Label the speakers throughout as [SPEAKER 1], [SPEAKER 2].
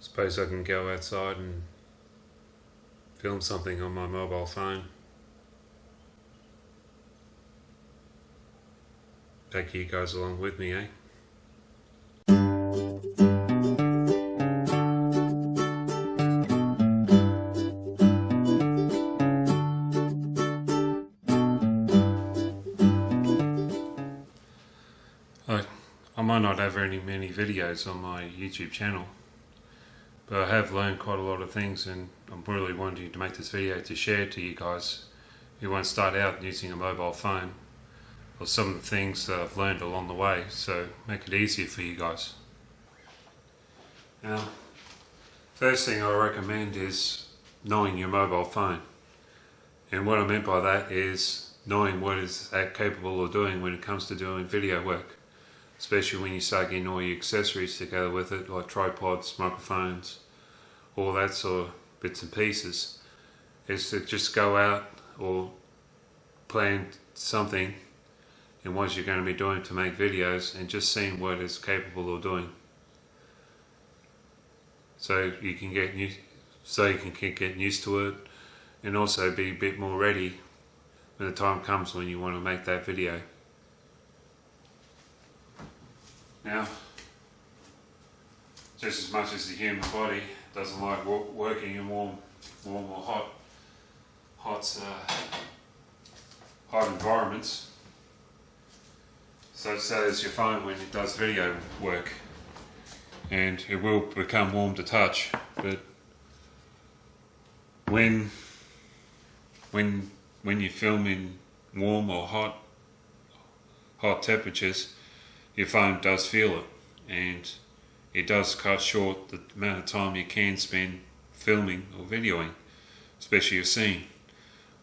[SPEAKER 1] Suppose I can go outside and film something on my mobile phone. Take you guys along with me, eh? I might not have many videos on my YouTube channel, but I have learned quite a lot of things, and I'm really wanting to make this video to share to you guys who won't start out using a mobile phone, or some of the things that I've learned along the way, so make it easier for you guys. Now, first thing I recommend is knowing your mobile phone, and what I meant by that is knowing what it's capable of doing when it comes to doing video work, especially when you start getting all your accessories together with it, like tripods, microphones, all that sort of bits and pieces, is to just go out or plan something in what you're going to be doing to make videos and just seeing what it's capable of doing. So you can get used to it, and also be a bit more ready when the time comes when you want to make that video. Now, just as much as the human body doesn't like working in warm or hot environments, so does your phone when it does video work, and it will become warm to touch. But when you film in warm or hot temperatures, your phone does feel it, and it does cut short the amount of time you can spend filming or videoing, especially a scene.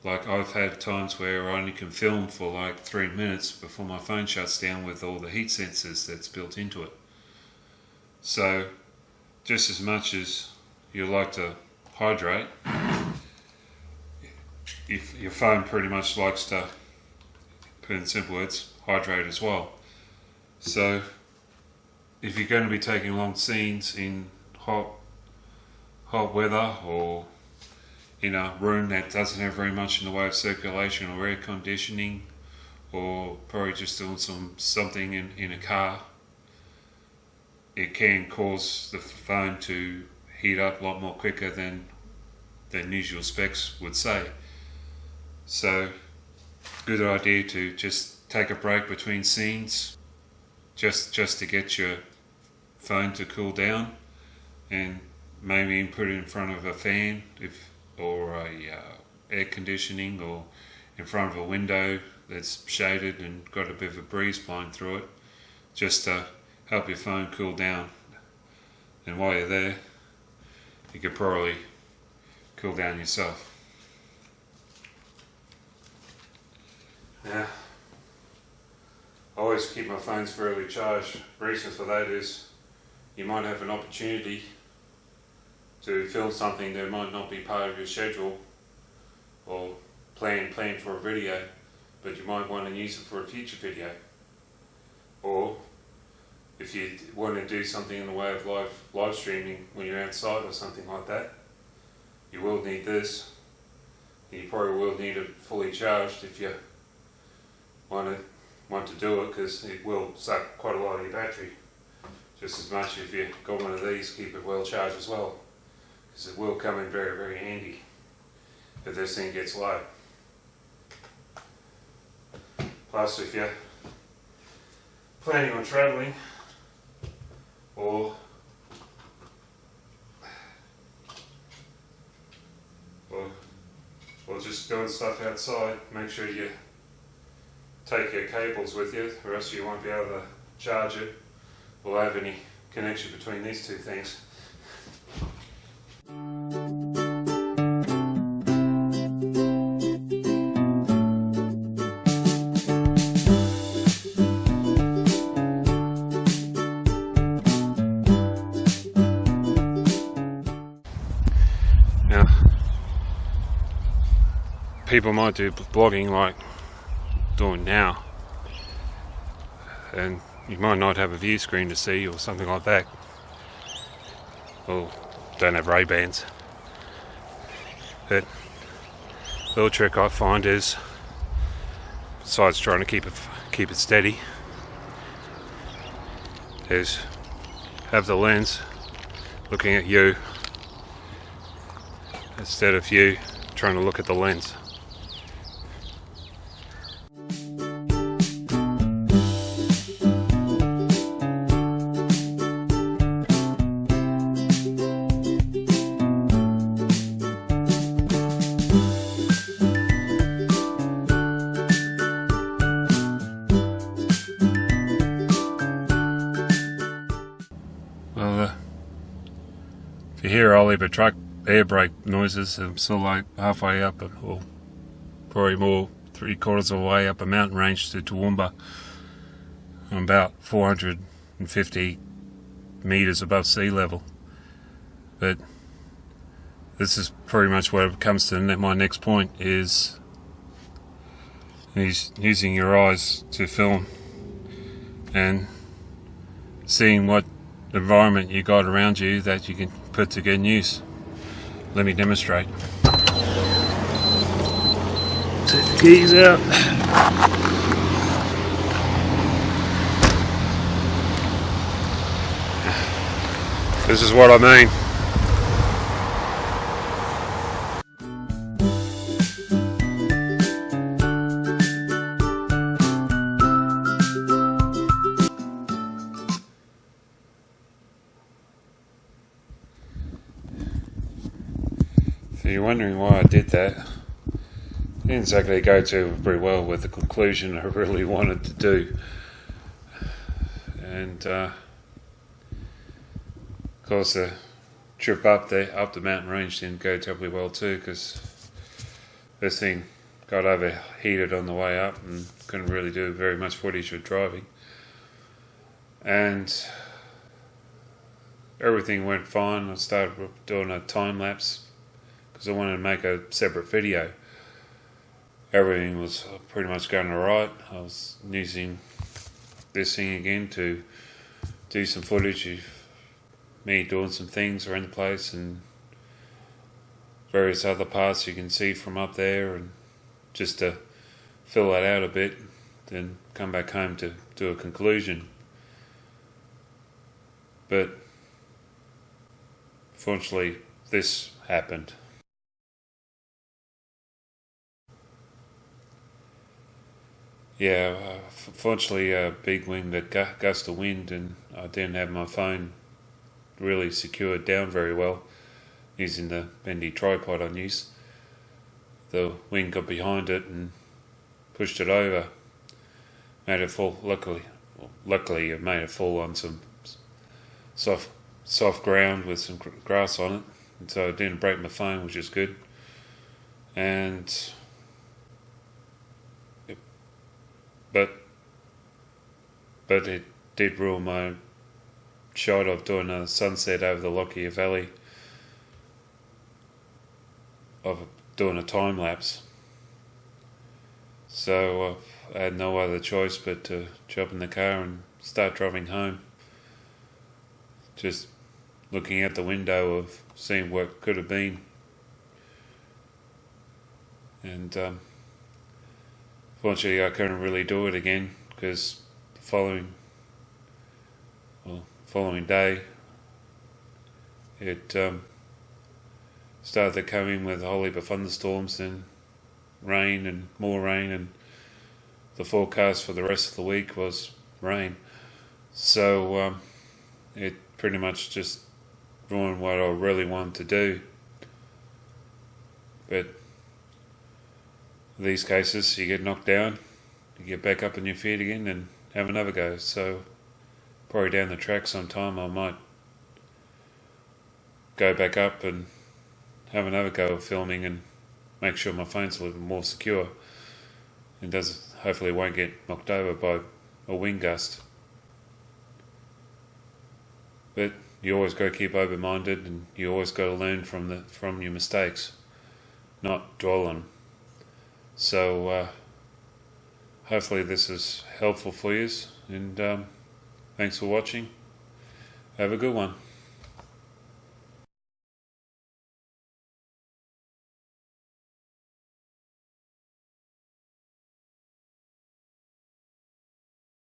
[SPEAKER 1] Like, I've had times where I only can film for like 3 minutes before my phone shuts down with all the heat sensors that's built into it. So just as much as you like to hydrate, if your phone pretty much likes to, put in simple words, hydrate as well. So if you're going to be taking long scenes in hot weather, or in a room that doesn't have very much in the way of circulation or air conditioning, or probably just doing something in a car, it can cause the phone to heat up a lot more quicker than usual specs would say. So, good idea to just take a break between scenes, just to get your phone to cool down, and maybe put it in front of a fan or air conditioning, or in front of a window that's shaded and got a bit of a breeze blowing through it, just to help your phone cool down. And while you're there, you could probably cool down yourself. Now, I always keep my phones fairly charged. The reason for that is you might have an opportunity to film something that might not be part of your schedule or plan for a video, but you might want to use it for a future video. Or if you want to do something in the way of live streaming when you're outside or something like that, you will need this, and you probably will need it fully charged if you want to do it, because it will suck quite a lot of your battery. Just as much if you got one of these, keep it well charged as well, because it will come in very, very handy if this thing gets low. Plus, if you're planning on travelling or just doing stuff outside, make sure you take your cables with you, or else you won't be able to charge it or have any connection between these two things. Now, people might do blogging like doing now, and you might not have a view screen to see or something like that. or don't have Ray-Bans. But the little trick I find is, besides trying to keep it steady, is have the lens looking at you instead of you trying to look at the lens. Well, if you hear Oliver truck air brake noises, I'm still like halfway up, or probably more 3/4 of the way up a mountain range to Toowoomba. I'm about 450 meters above sea level. But this is pretty much where it comes to my next point, is using your eyes to film and seeing what environment you got around you that you can put to good use. Let me demonstrate. Take the keys out. This is what I mean. So you're wondering why I did that. It didn't exactly go too very well with the conclusion I really wanted to do. And of course the trip up the mountain range didn't go terribly well too, because this thing got overheated on the way up and couldn't really do very much footage of driving. And everything went fine. I started doing a time lapse because I wanted to make a separate video. Everything was pretty much going alright. I was using this thing again to do some footage of me doing some things around the place and various other parts you can see from up there, and just to fill that out a bit, then come back home to do a conclusion. But fortunately this happened. Yeah, fortunately a big wind, a gust of wind, and I didn't have my phone really secured down very well using the bendy tripod I use. The wind got behind it and pushed it over, made it fall. Luckily it made it fall on some soft ground with some grass on it, and so it didn't break my phone, which is good. But it did ruin my shot of doing a sunset over the Lockyer Valley, of doing a time lapse. So I had no other choice but to jump in the car and start driving home, just looking out the window of seeing what could have been. And fortunately I couldn't really do it again, because the following day it started to come in with a whole heap of thunderstorms and rain and more rain, and the forecast for the rest of the week was rain. So it pretty much just ruined what I really wanted to do. But in these cases you get knocked down, you get back up on your feet again and have another go. So probably down the track sometime I might go back up and have another go of filming and make sure my phone's a little more secure and hopefully won't get knocked over by a wind gust. But you always got to keep open-minded, and you always got to learn from your mistakes, not dwell on them. So hopefully this is helpful for you, and thanks for watching. Have a good one.